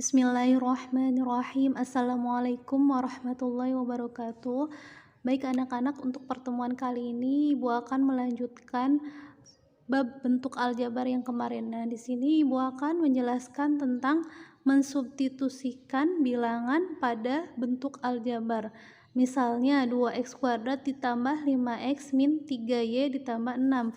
Bismillahirrahmanirrahim. Assalamualaikum warahmatullahi wabarakatuh. Baik anak-anak, untuk pertemuan kali ini Ibu akan melanjutkan bab bentuk aljabar yang kemarin. Nah, di sini Ibu akan menjelaskan tentang mensubstitusikan bilangan pada bentuk aljabar. Misalnya 2x kuadrat ditambah 5x min 3y ditambah 6.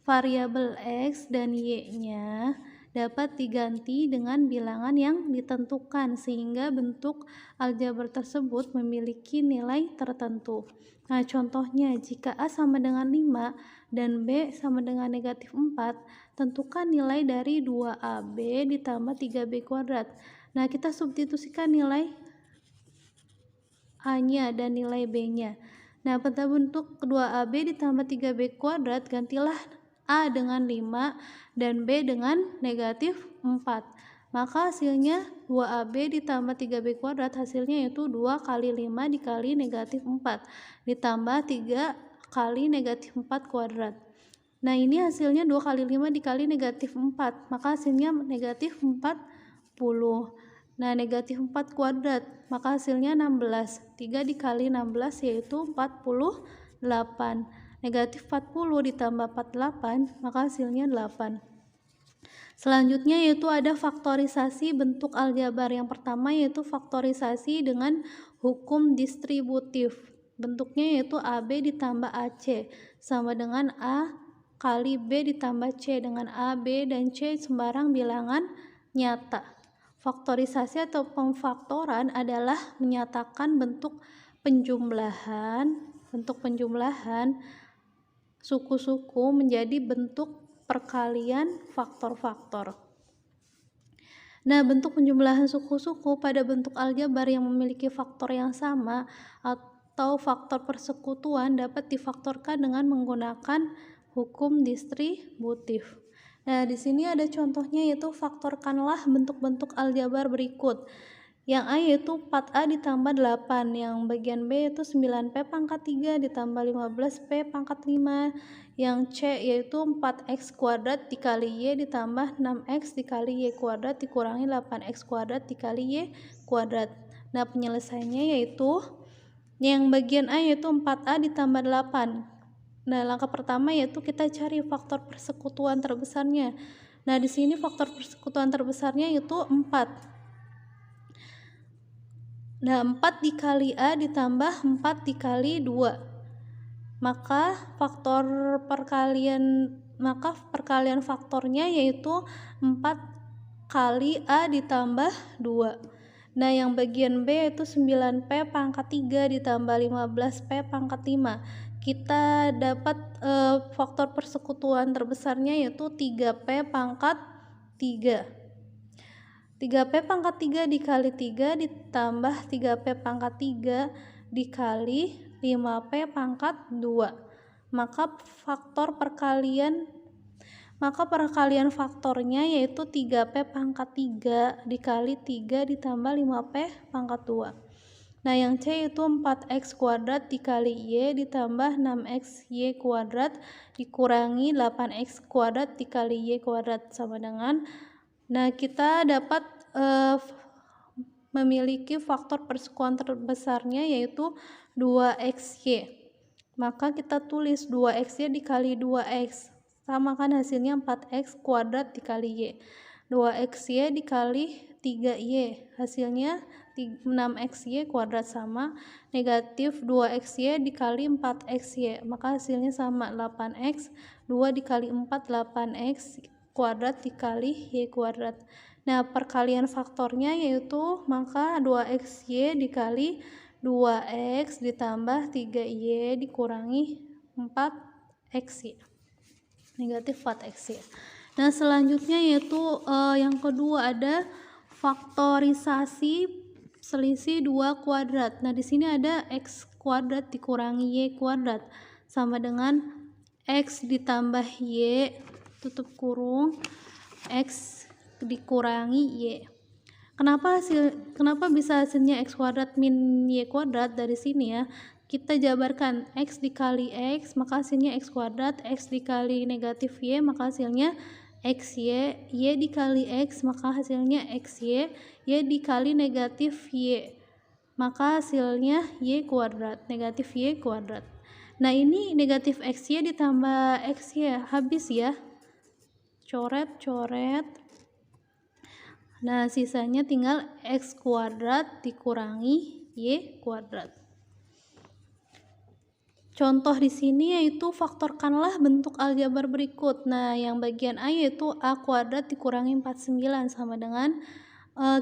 Variabel x dan y-nya dapat diganti dengan bilangan yang ditentukan sehingga bentuk aljabar tersebut memiliki nilai tertentu. Nah, contohnya jika A sama dengan 5 dan B sama dengan negatif 4, tentukan nilai dari 2AB ditambah 3B kuadrat. Nah, kita substitusikan nilai A-nya dan nilai B-nya. Nah, pada bentuk 2AB ditambah 3B kuadrat, gantilah A dengan 5 dan B dengan negatif 4. Maka hasilnya 2AB ditambah 3B kuadrat, hasilnya yaitu 2 kali 5 dikali negatif 4 ditambah 3 kali negatif 4 kuadrat. Nah, ini hasilnya 2 kali 5 dikali negatif 4, maka hasilnya negatif 40. Nah, negatif 4 kuadrat, maka hasilnya 16. 3 dikali 16 yaitu 48. Negatif 40 ditambah 48, maka hasilnya 8. Selanjutnya yaitu ada faktorisasi bentuk aljabar. Yang pertama yaitu faktorisasi dengan hukum distributif. Bentuknya yaitu AB ditambah AC sama dengan A kali B ditambah C, dengan A, B, dan C sembarang bilangan nyata. Faktorisasi atau pemfaktoran adalah menyatakan bentuk penjumlahan suku-suku menjadi bentuk perkalian faktor-faktor. Nah, bentuk penjumlahan suku-suku pada bentuk aljabar yang memiliki faktor yang sama atau faktor persekutuan dapat difaktorkan dengan menggunakan hukum distributif. Nah, di sini ada contohnya yaitu faktorkanlah bentuk-bentuk aljabar berikut. Yang A yaitu 4A ditambah 8, yang bagian B yaitu 9P pangkat 3 ditambah 15P pangkat 5, yang C yaitu 4X kuadrat dikali Y ditambah 6X dikali Y kuadrat dikurangi 8X kuadrat dikali Y kuadrat. Nah, penyelesaiannya yaitu yang bagian A yaitu 4A ditambah 8. Nah, langkah pertama yaitu kita cari faktor persekutuan terbesarnya. Nah, di sini faktor persekutuan terbesarnya yaitu 4. Nah, 4 dikali A ditambah 4 dikali 2. Maka perkalian faktornya yaitu 4 kali A ditambah 2. Nah, yang bagian B yaitu 9P pangkat 3 ditambah 15P pangkat 5. Kita dapat faktor persekutuan terbesarnya yaitu 3P pangkat 3. 3P pangkat 3 dikali 3 ditambah 3P pangkat 3 dikali 5P pangkat 2. Maka perkalian faktornya yaitu 3P pangkat 3 dikali 3 ditambah 5P pangkat 2. Nah, yang C itu 4X kuadrat dikali Y ditambah 6X Y kuadrat dikurangi 8X kuadrat dikali Y kuadrat sama dengan, nah, kita dapat memiliki faktor persekutuan terbesarnya yaitu 2XY. Maka kita tulis 2XY dikali 2X, sama kan hasilnya 4X kuadrat dikali Y. 2XY dikali 3Y, hasilnya 6XY kuadrat sama negatif 2XY dikali 4XY, maka hasilnya sama 8X. 2 dikali 4 8X kuadrat dikali Y kuadrat. Nah, perkalian faktornya yaitu maka 2XY dikali 2X ditambah 3Y dikurangi 4XY, negatif 4XY. Nah, selanjutnya yaitu yang kedua ada faktorisasi selisih 2 kuadrat. Nah, di sini ada X kuadrat dikurangi Y kuadrat sama dengan X ditambah Y tutup kurung X dikurangi Y. Kenapa bisa hasilnya X kuadrat min Y kuadrat? Dari sini ya, kita jabarkan X dikali X maka hasilnya X kuadrat, X dikali negatif Y maka hasilnya XY, Y dikali X, maka hasilnya XY, Y dikali negatif Y, maka hasilnya Y kuadrat, negatif Y kuadrat. Nah ini negatif XY ditambah XY, habis ya, coret. Nah sisanya tinggal X kuadrat dikurangi Y kuadrat. Contoh di sini yaitu faktorkanlah bentuk aljabar berikut. Nah, yang bagian A yaitu A kuadrat dikurangi 49 sama dengan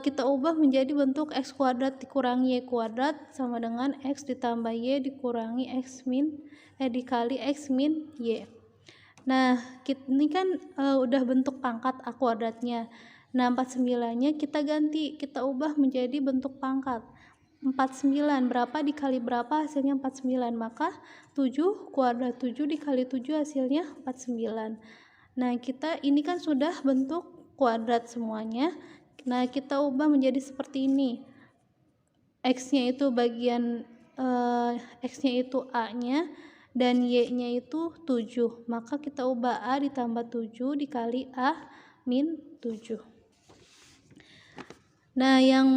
kita ubah menjadi bentuk X kuadrat dikurangi Y kuadrat sama dengan X ditambah Y dikurangi X dikali X min Y. Nah, ini kan udah bentuk pangkat A kuadratnya. Nah, 49-nya kita ganti, kita ubah menjadi bentuk pangkat. 49 berapa dikali berapa hasilnya 49, maka 7 kuadrat, 7 dikali 7 hasilnya 49. Nah kita ini kan sudah bentuk kuadrat semuanya. Nah kita ubah menjadi seperti ini, X nya itu bagian X nya itu A nya dan Y nya itu 7, maka kita ubah A ditambah 7 dikali A min 7. Nah, yang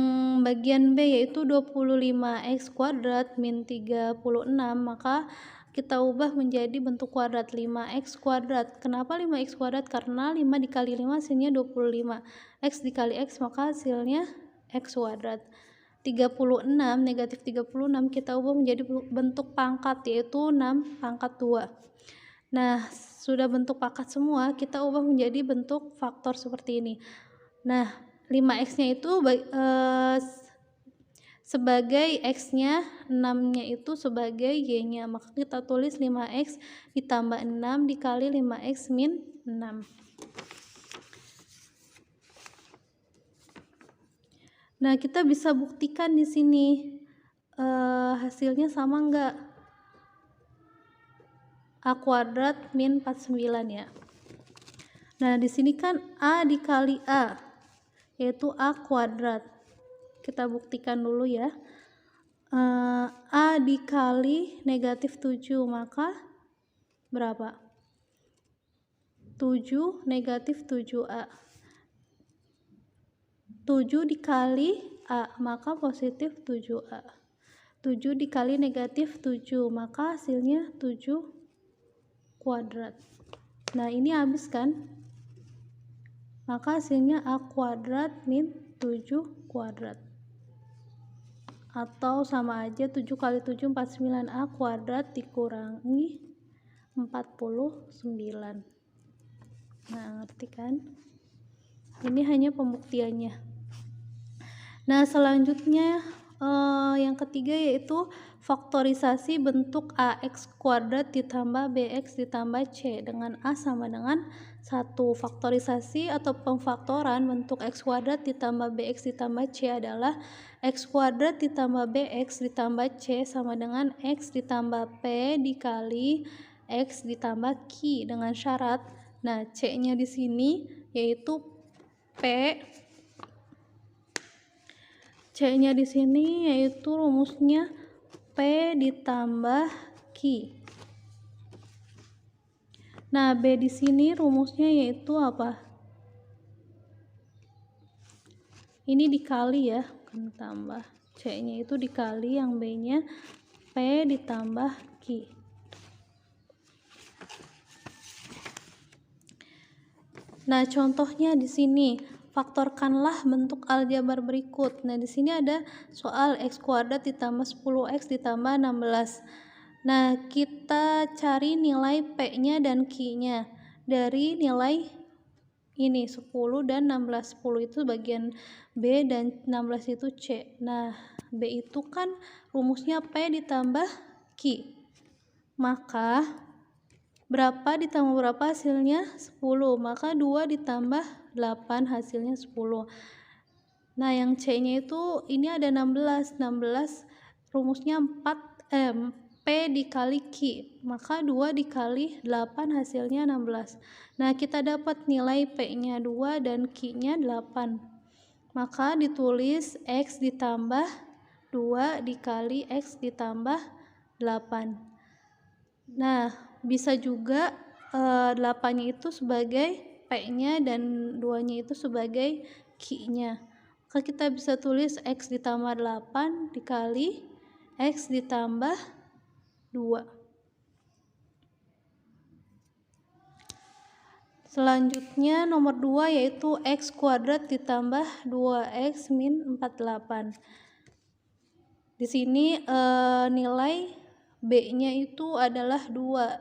bagian B yaitu 25x kuadrat min 36, maka kita ubah menjadi bentuk kuadrat 5x kuadrat. Kenapa 5x kuadrat? Karena 5 dikali 5 hasilnya 25. X dikali X maka hasilnya X kuadrat. 36, negatif 36 kita ubah menjadi bentuk pangkat yaitu 6 pangkat 2. Nah, sudah bentuk pangkat semua, kita ubah menjadi bentuk faktor seperti ini. Nah, 5x-nya itu sebagai x-nya, 6-nya itu sebagai y-nya, maka kita tulis 5x ditambah 6 dikali 5x min 6. Nah, kita bisa buktikan di sini hasilnya sama enggak? A kuadrat min 49 ya. Nah, di sini kan A dikali A yaitu A kuadrat. Kita buktikan dulu ya. A dikali negatif 7, maka berapa? 7 negatif 7A. 7 dikali A, maka positif 7A. 7 dikali negatif 7, maka hasilnya 7 kuadrat. Nah, ini habis kan? Maka hasilnya A kuadrat min 7 kuadrat. Atau sama aja 7 kali 7 49A kuadrat dikurangi 49. Nah, ngerti kan? Ini hanya pembuktiannya. Nah, selanjutnya yang ketiga yaitu faktorisasi bentuk AX kuadrat ditambah BX ditambah C dengan A sama dengan 1. Faktorisasi atau pemfaktoran bentuk X kuadrat ditambah BX ditambah C adalah X kuadrat ditambah BX ditambah C sama dengan X ditambah P dikali X ditambah Q dengan syarat. Nah, C-nya di sini yaitu P. C-nya di sini yaitu rumusnya P ditambah Q. Nah, B di sini rumusnya yaitu apa? Ini dikali ya, kan tambah. C-nya itu dikali, yang B-nya P ditambah Q. Nah, contohnya di sini. Faktorkanlah bentuk aljabar berikut. Nah, di sini ada soal X kuadrat ditambah 10X ditambah 16. Nah, kita cari nilai P-nya dan Q-nya dari nilai ini 10 dan 16. 10 itu bagian B dan 16 itu C. Nah, B itu kan rumusnya P ditambah Q. Maka berapa ditambah berapa hasilnya? 10. Maka 2 ditambah 8 hasilnya 10. Nah, yang C-nya itu ini ada 16. 16 rumusnya P dikali Q. Maka 2 dikali 8 hasilnya 16. Nah, kita dapat nilai P-nya 2 dan Q-nya 8. Maka ditulis X ditambah 2 dikali X ditambah 8. Nah, bisa juga 8-nya itu sebagai P-nya dan 2-nya itu sebagai Q-nya. Maka kita bisa tulis X ditambah 8 dikali X ditambah 2. Selanjutnya nomor 2 yaitu X kuadrat ditambah 2X min 48. Di sini nilai B-nya itu adalah 2.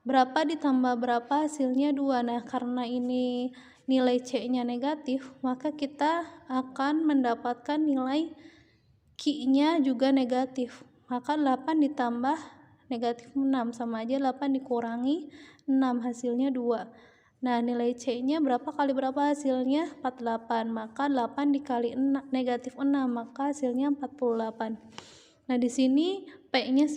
Berapa ditambah berapa hasilnya 2. Nah, karena ini nilai C-nya negatif, maka kita akan mendapatkan nilai Q-nya juga negatif. Maka 8 ditambah negatif 6 sama aja 8 dikurangi 6, hasilnya 2. Nah, nilai C-nya berapa kali berapa hasilnya? 48. Maka 8 dikali negatif 6, maka hasilnya 48. Nah, di sini P-nya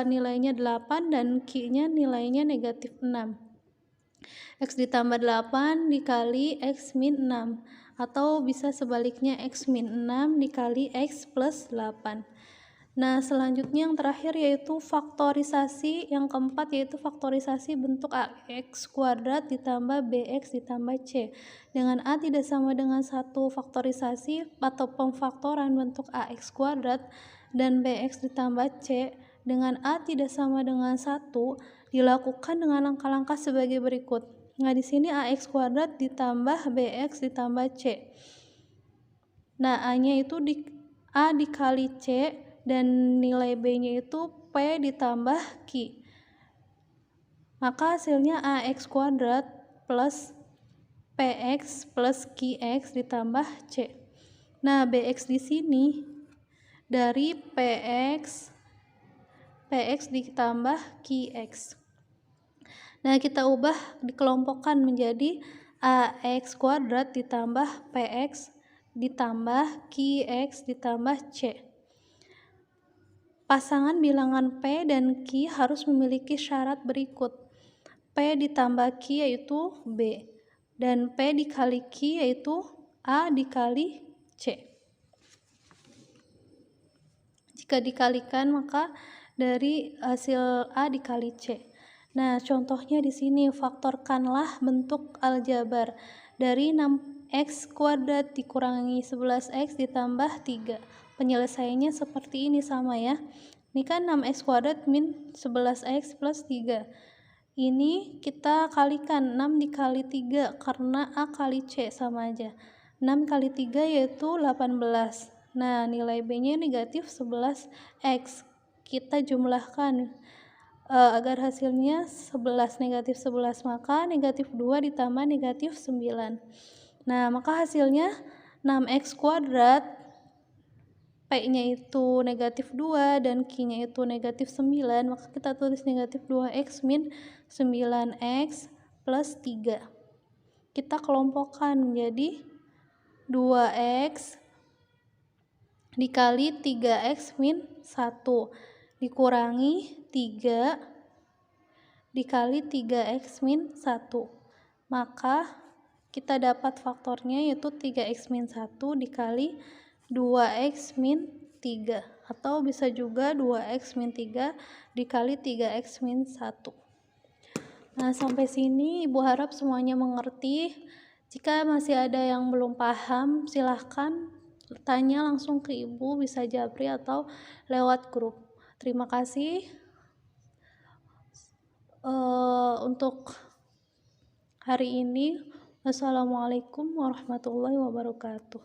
nilainya 8 dan Q-nya nilainya negatif 6. X ditambah 8 dikali X min 6. Atau bisa sebaliknya X min 6 dikali X plus 8. Nah, selanjutnya yang terakhir yaitu faktorisasi. Yang keempat yaitu faktorisasi bentuk AX kuadrat ditambah BX ditambah C. Dengan A tidak sama dengan 1, faktorisasi atau pemfaktoran bentuk AX kuadrat dan BX ditambah C dengan A tidak sama dengan 1 dilakukan dengan langkah-langkah sebagai berikut. Nah, di sini AX kuadrat ditambah BX ditambah C. Nah, A-nya itu A dikali C dan nilai B-nya itu P ditambah Q. Maka hasilnya AX kuadrat plus PX plus QX ditambah C. Nah, BX di sini dari PX ditambah QX. Nah, kita ubah dikelompokkan menjadi AX kuadrat ditambah PX ditambah QX ditambah C. Pasangan bilangan P dan Q harus memiliki syarat berikut. P ditambah Q yaitu B, dan P dikali Q yaitu A dikali C. Jika dikalikan maka dari hasil A dikali C. Nah, contohnya di sini faktorkanlah bentuk aljabar dari 6x kuadrat dikurangi 11x ditambah 3. Penyelesaiannya seperti ini sama ya. Ini kan 6x kuadrat min 11x plus 3. Ini kita kalikan 6 dikali 3 karena A kali C sama aja. 6 kali 3 yaitu 18. Nah, nilai B-nya negatif 11x. Kita jumlahkan agar hasilnya 11, negatif 11, maka negatif 2 ditambah negatif 9. Nah, maka hasilnya 6x kuadrat, P-nya itu negatif 2 dan Q-nya itu negatif 9, maka kita tulis negatif 2x min 9x plus 3. Kita kelompokkan menjadi 2x dikali 3x min 1 dikurangi 3 dikali 3x min 1. Maka kita dapat faktornya yaitu 3x min 1 dikali 2x min 3. Atau bisa juga 2x min 3 dikali 3x min 1. Nah, sampai sini Ibu harap semuanya mengerti. Jika masih ada yang belum paham, silahkan tanya langsung ke Ibu, bisa japri atau lewat grup. Terima kasih. Untuk hari ini, wassalamualaikum warahmatullahi wabarakatuh.